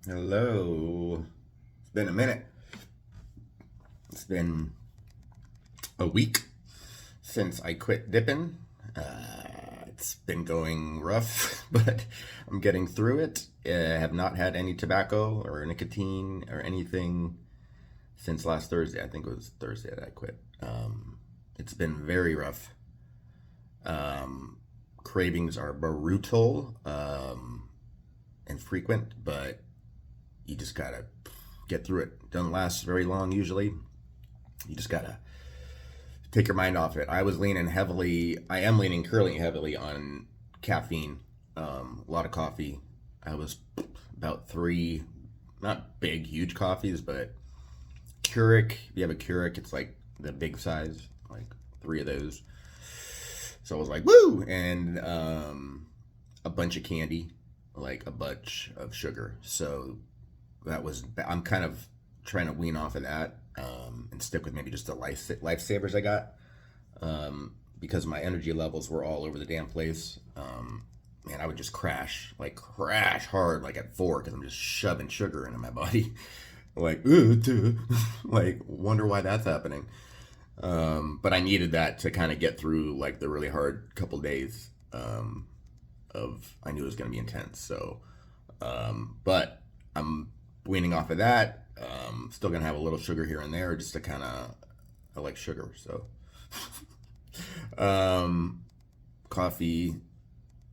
Hello. It's been a minute. It's been a week since I quit dipping. It's been going rough, but I'm getting through it. I have not had any tobacco or nicotine or anything since last Thursday. I think it was Thursday that I quit. It's been very rough. Um, Cravings are brutal and frequent, but you just gotta get through it. Doesn't last very long usually. You just gotta take your mind off it. I am leaning currently heavily on caffeine. A lot of coffee. I was about three, not big, huge coffees, but Keurig. If you have a Keurig, it's like the big size, like three of those. So I was like, woo! And a bunch of candy, like a bunch of sugar. So I'm kind of trying to wean off of that and stick with maybe just the lifesavers I got because my energy levels were all over the damn place. Man, I would just crash hard, like at 4 because I'm just shoving sugar into my body. Like, like, wonder why that's happening. But I needed that to kind of get through like the really hard couple days I knew it was going to be intense. So, but I'm weaning off of that. Still gonna have a little sugar here and there, just to kind of. I like sugar, so. um, Coffee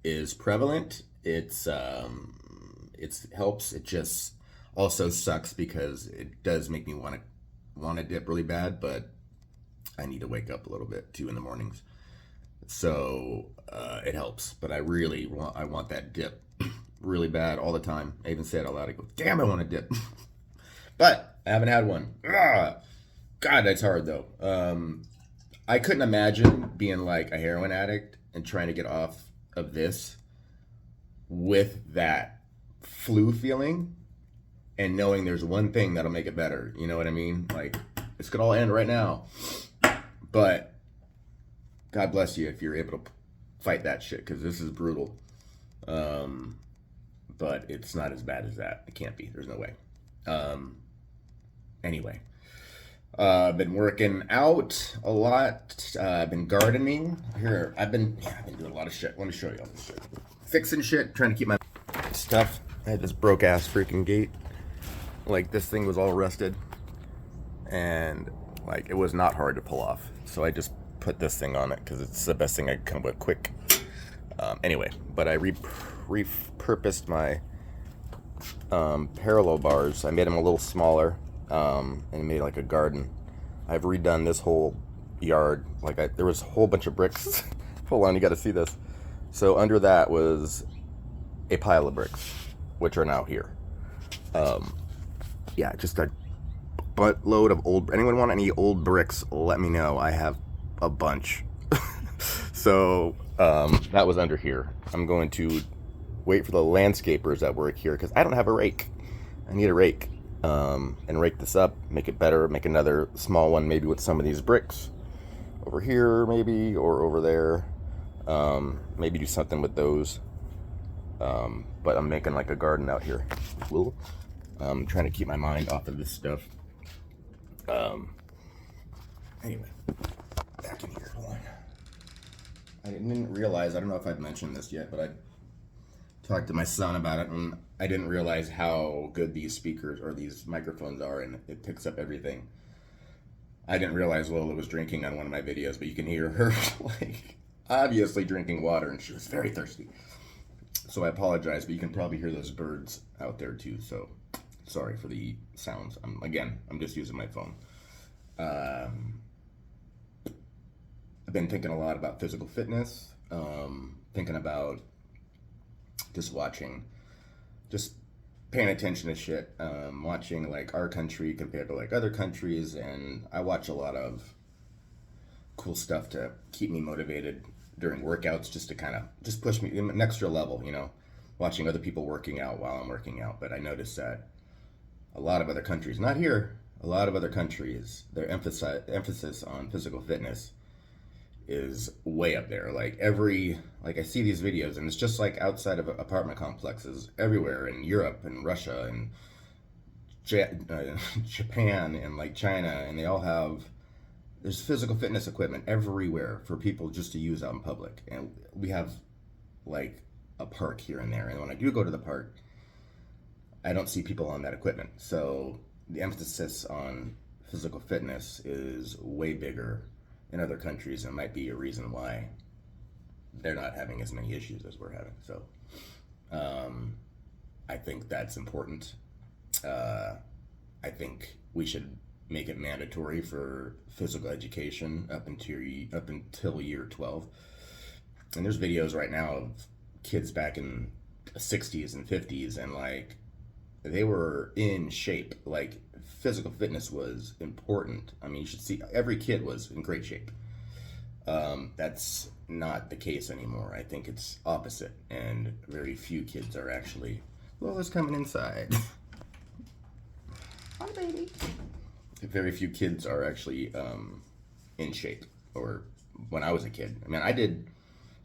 is prevalent. It helps. It just also sucks because it does make me want to dip really bad, but I need to wake up a little bit too in the mornings. So it helps, but I want that dip really bad all the time. I even say it out loud. I go, damn, I want to dip. But I haven't had one. God, that's hard though. I couldn't imagine being like a heroin addict and trying to get off of this with that flu feeling and knowing there's one thing that'll make it better. You know what I mean? Like, this could all end right now. But God bless you if you're able to fight that shit because this is brutal. But it's not as bad as that. It can't be. There's no way. Anyway, been working out a lot. I've been gardening. Here, I've been doing a lot of shit. Let me show you all this shit. Fixing shit, trying to keep my stuff. I had this broke ass freaking gate. Like, this thing was all rusted, and like it was not hard to pull off. So I just put this thing on it because it's the best thing I can come up with quick. Anyway, but I repurposed my parallel bars. I made them a little smaller and made like a garden. I've redone this whole yard. There was a whole bunch of bricks. Hold on, you got to see this. So under that was a pile of bricks, which are now here. Yeah, just a buttload of old. Anyone want any old bricks? Let me know. I have a bunch. So that was under here. I'm going to wait for the landscapers that work here because I don't have a rake. I need a rake and rake this up, make it better, make another small one maybe with some of these bricks over here maybe or over there. Maybe do something with those. But I'm making like a garden out here. I'm trying to keep my mind off of this stuff. Anyway, back in here. Hold on. I didn't realize, I don't know if I've mentioned this yet, but I talked to my son about it, and I didn't realize how good these speakers or these microphones are, and it picks up everything. I didn't realize Lola was drinking on one of my videos, but you can hear her like obviously drinking water, and she was very thirsty. So I apologize, but you can probably hear those birds out there too. So sorry for the sounds. I'm just using my phone. I've been thinking a lot about physical fitness, thinking about just paying attention to shit, watching like our country compared to like other countries, and I watch a lot of cool stuff to keep me motivated during workouts, just to kind of just push me an extra level, watching other people working out while I'm working out. But I noticed that a lot of other countries, not here, a lot of other countries, their emphasis on physical fitness is way up there. Like I see these videos, and it's just like outside of apartment complexes everywhere in Europe and Russia and Japan and like China, and they all have, there's physical fitness equipment everywhere for people just to use out in public. And we have like a park here and there. And when I do go to the park, I don't see people on that equipment. So the emphasis on physical fitness is way bigger in other countries, and might be a reason why they're not having as many issues as we're having. So I think that's important. I think we should make it mandatory for physical education up until year 12. And there's videos right now of kids back in the 60s and 50s, and like they were in shape. Like physical fitness was important. I mean, you should see every kid was in great shape. That's not the case anymore. I think it's opposite, and very few kids are actually, well, it's coming inside. Hi, baby. Very few kids are actually in shape. Or when I was a kid, I mean, I did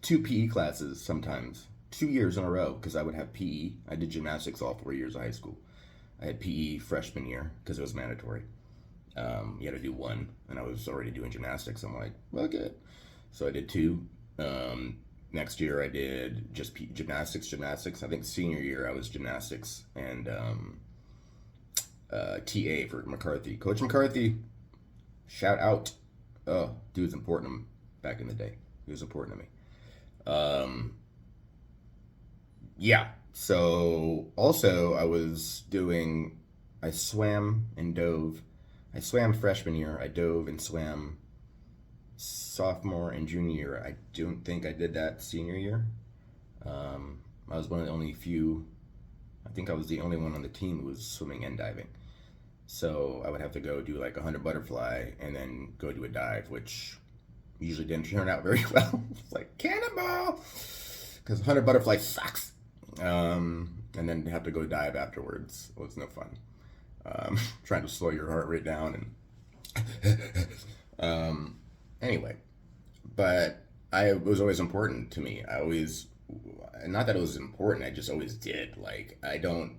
2 PE classes sometimes, 2 years in a row, because I would have PE. I did gymnastics all 4 years of high school. I had PE freshman year because it was mandatory. You had to do 1, and I was already doing gymnastics. I'm like, well, good. So I did 2. Next year I did just gymnastics. I think senior year I was gymnastics and TA for McCarthy. Coach McCarthy, shout out. Oh, dude was important to me back in the day. He was important to me. Yeah. So also I swam and dove. I swam freshman year. I dove and swam sophomore and junior year. I don't think I did that senior year. I was one of the only few, I think I was the only one on the team who was swimming and diving. So I would have to go do like 100 butterfly and then go do a dive, which usually didn't turn out very well. It's like cannonball, because 100 butterfly sucks. And then have to go dive afterwards was no fun. Trying to slow your heart rate down and anyway, but it was always important to me. Not that it was important, I just always did. Like, I don't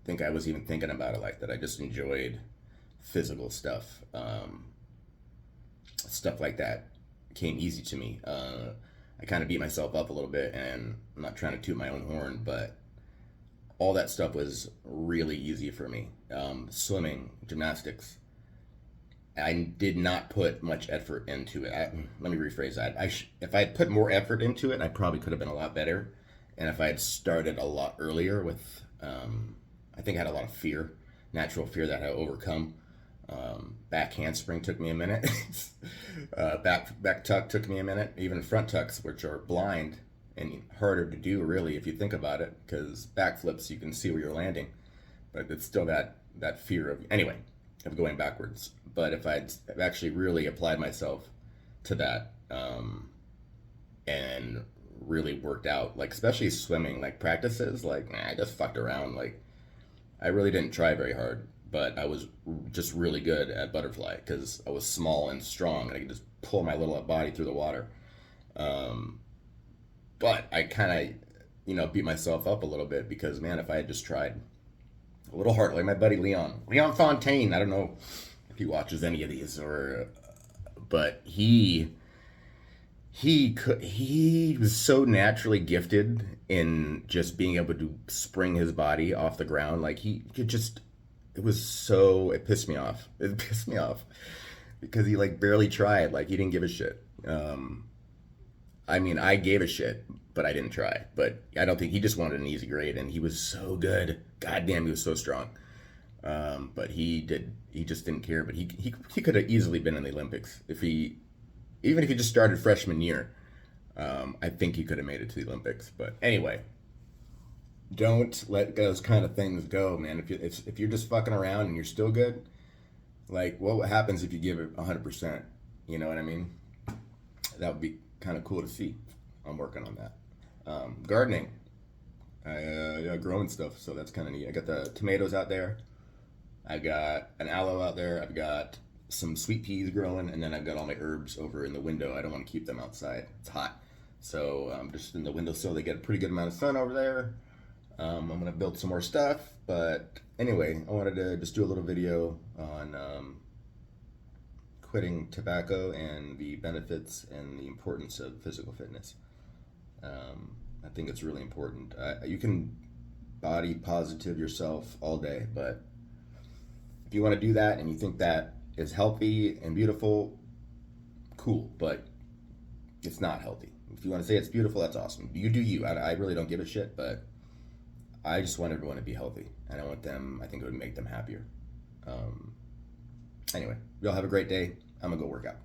think I was even thinking about it like that. I just enjoyed physical stuff. Stuff like that came easy to me. I kind of beat myself up a little bit, and I'm not trying to toot my own horn, but all that stuff was really easy for me. Swimming, gymnastics, I did not put much effort into it. Let me rephrase that. If I had put more effort into it, I probably could have been a lot better. And if I had started a lot earlier with, I think I had a lot of fear, natural fear that I had to overcome. Back handspring took me a minute. Back tuck took me a minute. Even front tucks, which are blind and harder to do, really, if you think about it, because back flips you can see where you're landing, but it's still that fear of going backwards. But if I'd actually really applied myself to that and really worked out, like especially swimming, like practices, like I just fucked around. Like I really didn't try very hard, but I was just really good at butterfly because I was small and strong and I could just pull my little body through the water. But I kind of, beat myself up a little bit because, man, if I had just tried a little harder, like my buddy Leon Fontaine, I don't know if he watches any of these but he was so naturally gifted in just being able to spring his body off the ground. Like he could just, it pissed me off. It pissed me off because he like barely tried. Like he didn't give a shit. I mean, I gave a shit, but I didn't try. But I don't think he just wanted an easy grade, and he was so good. Goddamn, he was so strong. But he just didn't care. But he could have easily been in the Olympics even if he just started freshman year. I think he could have made it to the Olympics. But anyway, don't let those kind of things go, man. If you're just fucking around and you're still good, like what happens if you give it 100%? You know what I mean? That would be kind of cool to see. I'm working on that. Gardening, growing stuff, so that's kind of neat. I got the tomatoes out there. I got an aloe out there. I've got some sweet peas growing, and then I've got all my herbs over in the window. I don't want to keep them outside. It's hot. So just in the windowsill, they get a pretty good amount of sun over there. I'm going to build some more stuff. But anyway, I wanted to just do a little video on quitting tobacco and the benefits and the importance of physical fitness. I think it's really important. You can body positive yourself all day, but if you want to do that and you think that is healthy and beautiful, cool, but it's not healthy. If you want to say it's beautiful, that's awesome. You do you. I really don't give a shit, but I just want everyone to be healthy, and I think it would make them happier. Anyway, y'all have a great day. I'm gonna go work out.